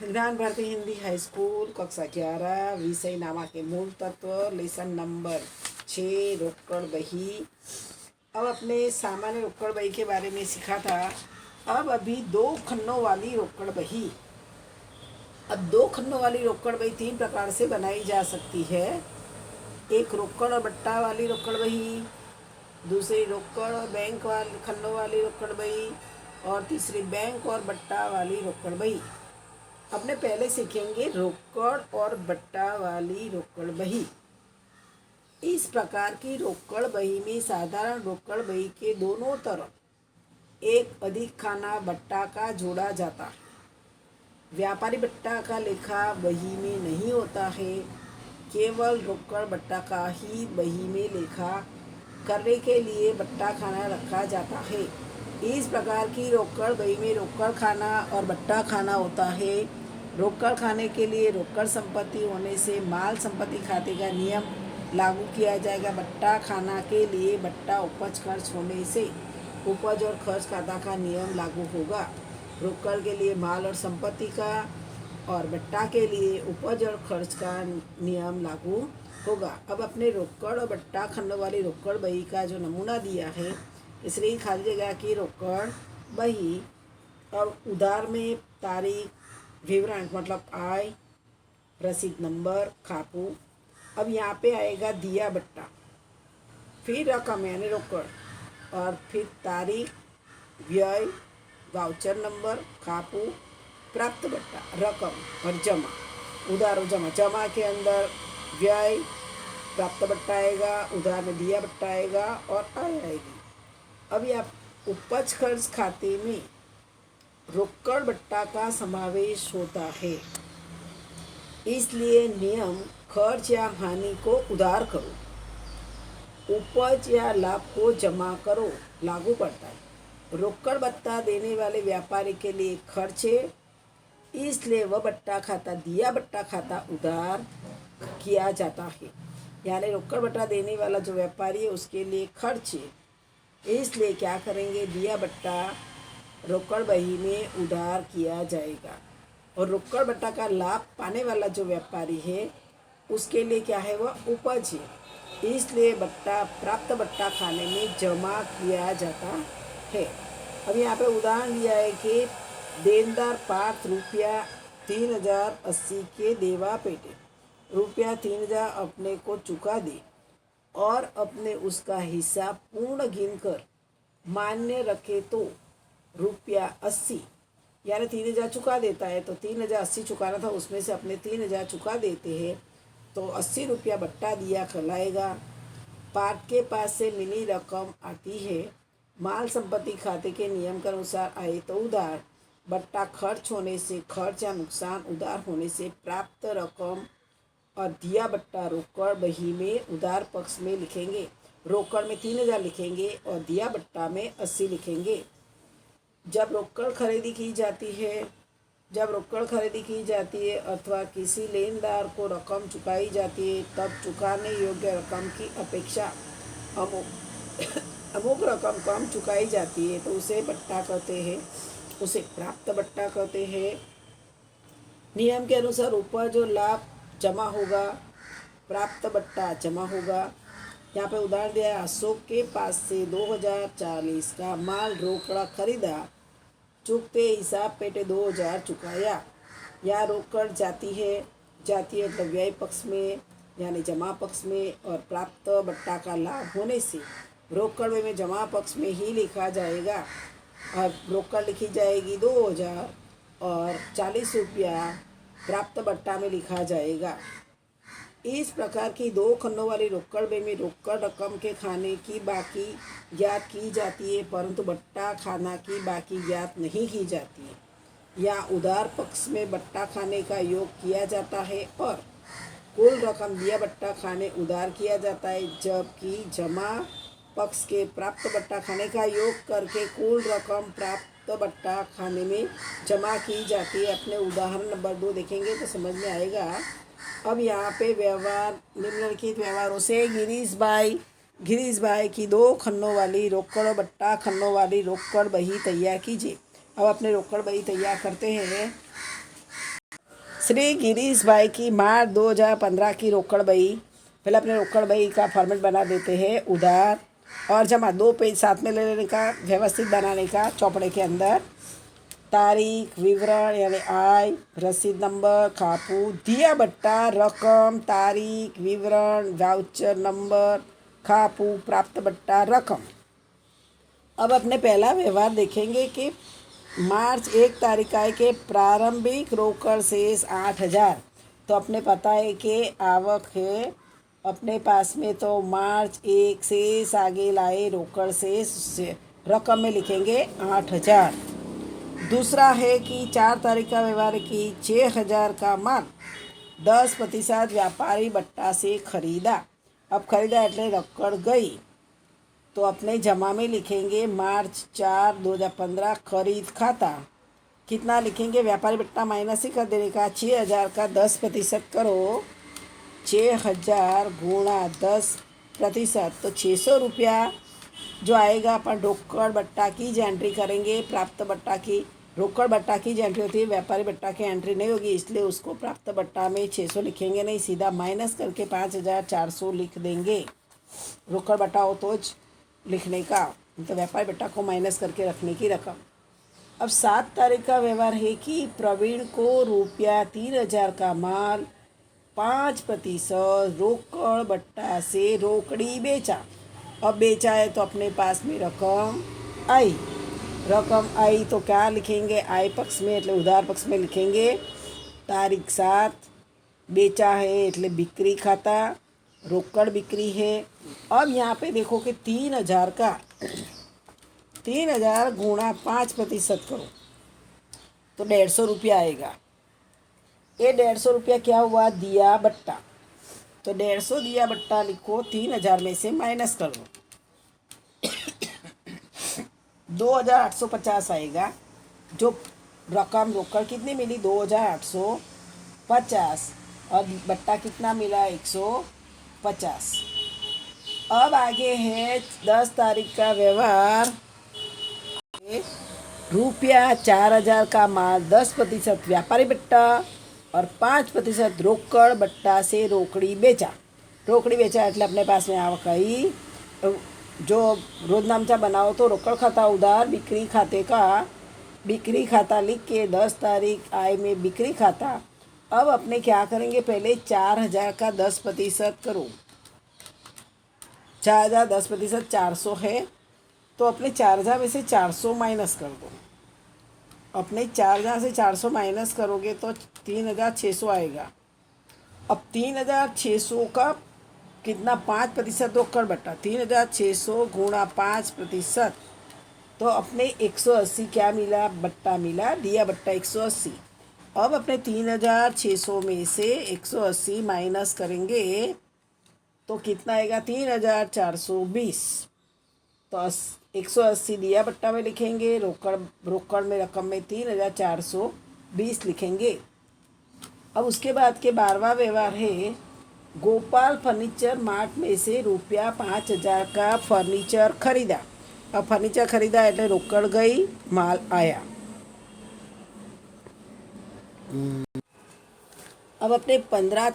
ज्ञान Bharti Hindi high school कक्षा 11 विषय नामा के मूल तत्व लेसन नंबर 6 रोकड़ बही। अब अपने सामान्य रोकड़ बही के बारे में सीखा था। अब अभी दो खन्नों वाली रोकड़ बही। अब दो खन्नों वाली रोकड़ बही तीन प्रकार से बनाई जा सकती है। एक रोकड़ और बट्टा वाली रोकड़ बही, दूसरी रोकड़ और बैंक वाली खन्नों वाली रोकड़ बही और तीसरी बैंक और बट्टा वाली रोकड़ बही। अपने पहले सीखेंगे रोकड़ और बट्टा वाली रोकड़ बही। इस प्रकार की रोकड़ बही में साधारण रोकड़ बही के दोनों तरफ एक अधिक खाना बट्टा का जोड़ा जाता है। व्यापारी बट्टा का लेखा बही में नहीं होता है, केवल रोकड़ बट्टा का ही बही में लेखा करने के लिए बट्टा खाना रखा जाता है। इस प्रकार की रोकड़ बही में रोकड़ खाना और बट्टा खाना होता है। रोकड़ खाने के लिए रोकड़ संपत्ति होने से माल संपत्ति खाते का नियम लागू किया जाएगा। बट्टा खाना के लिए बट्टा उपज खर्च होने से उपज और खर्च खाता का नियम लागू होगा। रोकड़ के लिए माल और संपत्ति का और बट्टा के लिए उपज और खर्च का नियम लागू होगा। अब अपने रोकड़ और बट्टा खन्नों वाली रोकड़ बही का जो नमूना दिया है, इसलिए खाली जगह की रोकड़ बही और उधार में तारीख, विवरण मतलब आय, रसीद नंबर, खापू। अब यहाँ पे आएगा दिया बट्टा, फिर रकम यानी रोकड़ और फिर तारीख, व्यय, वाउचर नंबर, खापू, प्राप्त बट्टा, रकम और जमा। उधार और जमा, जमा के अंदर व्यय प्राप्त बट्टा आएगा, उधार में दिया बट्टा आएगा और आय आएगी। अब यहाँ उपज खर्च खाते में रोकड़ बट्टा का समावेश होता है, इसलिए नियम खर्च या हानि को उधार करो, उपज या लाभ को जमा करो लागू पड़ता है। रोकड़ बट्टा देने वाले व्यापारी के लिए खर्च है, इसलिए वह बट्टा खाता दिया बट्टा खाता उधार किया जाता है। यानी रोकड़ बट्टा देने वाला जो व्यापारी है उसके लिए खर्च है, इसलिए क्या करेंगे, दिया बट्टा रोकड़ बही में उधार किया जाएगा। और रोकड़ बट्टा का लाभ पाने वाला जो व्यापारी है उसके लिए क्या है, वह उपज है, इसलिए बट्टा प्राप्त बट्टा खाने में जमा किया जाता है। अब यहाँ पे उदाहरण दिया है कि देनदार पार्थ रुपया 3080 के देवा पेटे, रुपया 3000 अपने को चुका दे और अपने उसका हिस्सा पूर्ण गिनकर मान्य रखे तो रुपया 80 यानी 3000 चुका देता है, तो 3080 चुकाना था, उसमें से अपने 3000 चुका देते हैं तो 80 रुपया बट्टा दिया कहलाएगा। पार्ट के पास से मिली रकम आती है, माल संपत्ति खाते के नियम के अनुसार आए तो उधार, बट्टा खर्च होने से खर्च या नुकसान, उधार होने से प्राप्त रकम और दिया बट्टा रोकड़ बही में उधार पक्ष में लिखेंगे। रोकड़ में 3000 लिखेंगे और दिया बट्टा में 80 लिखेंगे। जब रोकड़ खरीदी की जाती है अथवा किसी लेनदार को रकम चुकाई जाती है, तब चुकाने योग्य रकम की अपेक्षा अमुक रकम कम चुकाई जाती है तो उसे बट्टा कहते हैं, उसे प्राप्त बट्टा कहते हैं। नियम के अनुसार उपज और लाभ जमा होगा, प्राप्त बट्टा जमा होगा। यहाँ पे उदाहरण दिया है, अशोक के पास से 2040 का माल रोकड़ा खरीदा, चुकते हिसाब पेटे 2000 चुकाया। या रोकड़ जाती है तो व्यय पक्ष में यानी जमा पक्ष में और प्राप्त बट्टा का लाभ होने से रोकड़ में जमा पक्ष में ही लिखा जाएगा। और रोकड़ लिखी जाएगी 2000 और 40 रुपया प्राप्त बट्टा में लिखा जाएगा। इस प्रकार की दो खन्नों वाली रोकड़ बही में रोकड़ रकम के खाने की बाकी ज्ञात की जाती है, परंतु बट्टा खाना की बाकी ज्ञात नहीं की जाती है। या उधार पक्ष में बट्टा खाने का योग किया जाता है और कुल रकम दिया बट्टा खाने उधार किया जाता है, जबकि जमा पक्ष के प्राप्त बट्टा खाने का योग करके कुल रकम प्राप्त बट्टा खाने में जमा की जाती है। अपने उदाहरण नंबर 2 देखेंगे तो समझ में आएगा। अब यहाँ पे व्यवहार, निम्नलिखित व्यवहारों से गिरीश भाई की दो खन्नों वाली रोकड़ और बट्टा खन्नों वाली रोकड़ बही तैयार कीजिए। अब अपने रोकड़ बही तैयार करते हैं। श्री गिरीश भाई की मार्च 2015 की रोकड़ बही। पहले अपने रोकड़ बही का फॉर्मेट बना देते हैं, उधार और जमा 2 पेज साथ में ले लेने का, व्यवस्थित बनाने का चौपड़े के अंदर। तारीख, विवरण यानी आय, रसीद नंबर, खापू, दिया बट्टा, रकम, तारीख, विवरण, वाउचर नंबर, खापू, प्राप्त बट्टा, रकम। अब अपने पहला व्यवहार देखेंगे कि मार्च 1 तारीख आय के प्रारंभिक रोकड़ शेष 8,000। तो अपने पता है कि आवक है अपने पास में, तो मार्च 1 शेष आगे लाए रोकड़ शेष रकम में लिखेंगे 8,000। दूसरा है कि 4 तारीख का व्यवहार की 6,000 का माल 10% व्यापारी बट्टा से खरीदा। अब खरीदा એટલે रकड़ गई, तो अपने जमा में लिखेंगे मार्च 4 2015 खरीद खाता। कितना लिखेंगे, व्यापारी बट्टा माइनस ही कर देने का। 6,000 का 10% करो, 6,000 गुणा 10%, तो 600 रुपया जो आएगा। अपन रोकड़ बट्टा की जो एंट्री करेंगे, प्राप्त बट्टा की, रोकड़ बट्टा की जो एंट्री होती है व्यापारी बट्टा की एंट्री नहीं होगी, इसलिए उसको प्राप्त बट्टा में 600 लिखेंगे नहीं, सीधा माइनस करके 5,400 लिख देंगे। रोकड़ बट्टा हो तो लिखने का, तो व्यापारी बट्टा को माइनस करके रखने की रकम। अब 7 तारीख का व्यवहार है कि प्रवीण को रुपया 3,000 का माल 5% रोकड़ बट्टा से रोकड़ी बेचा। अब बेचा है तो अपने पास में रकम आई। रकम आई तो क्या लिखेंगे, आय पक्ष में એટલે उधार पक्ष में लिखेंगे तारीख 7, बेचा है એટલે बिक्री खाता, रोकड़ बिक्री है। अब यहाँ पे देखो कि 3,000 का 3,000 गुणा 5% करो तो 150 रुपया आएगा। ये 150 रुपया क्या हुआ, दिया बट्टा, तो 150 दिया बट्टा लिखो, 3,000 में से माइनस कर लो, 2,850 आएगा। जो रकम रोकड़ कितनी मिली, 2,850, और बट्टा कितना मिला, 150। अब आगे है 10 तारीख का व्यवहार। रुपया 4,000 का माल 10% व्यापारी बट्टा और 5% रोकड़ बट्टा से रोकड़ी बेचा। रोकड़ी बेचा એટલે अपने पास में आवक आई। जो रोजनामचा बनाओ तो रोकड़ खाता, उधार, बिक्री खाते का बिक्री खाता लिख के 10 तारीख आय में बिक्री खाता। अब अपने क्या करेंगे, पहले 4,000 का 10% करो, 4,000 10% 400 है, तो अपने 4,000 में से 400 माइनस कर दो। अपने 4,000 से 400 माइनस करोगे तो 3,600 आएगा। अब 3,600 का कितना, 5% रोकड़ बट्टा, 3,600 गुणा 5%, तो अपने 180 क्या मिला, बट्टा मिला, दिया बट्टा 180। अब अपने 3,600 में से 180 माइनस करेंगे तो कितना आएगा, 3,420। तो 180 दिया बट्टा में लिखेंगे, रोकड़ में रकम में 3,420 लिखेंगे। अब उसके बाद के 12वां व्यवहार है, गोपाल फर्नीचर मार्ट में से रुपया 5,000 का फर्नीचर खरीदा। अब फर्नीचर खरीदा એટલે रोकड़ गई, माल आया। अब अपने 15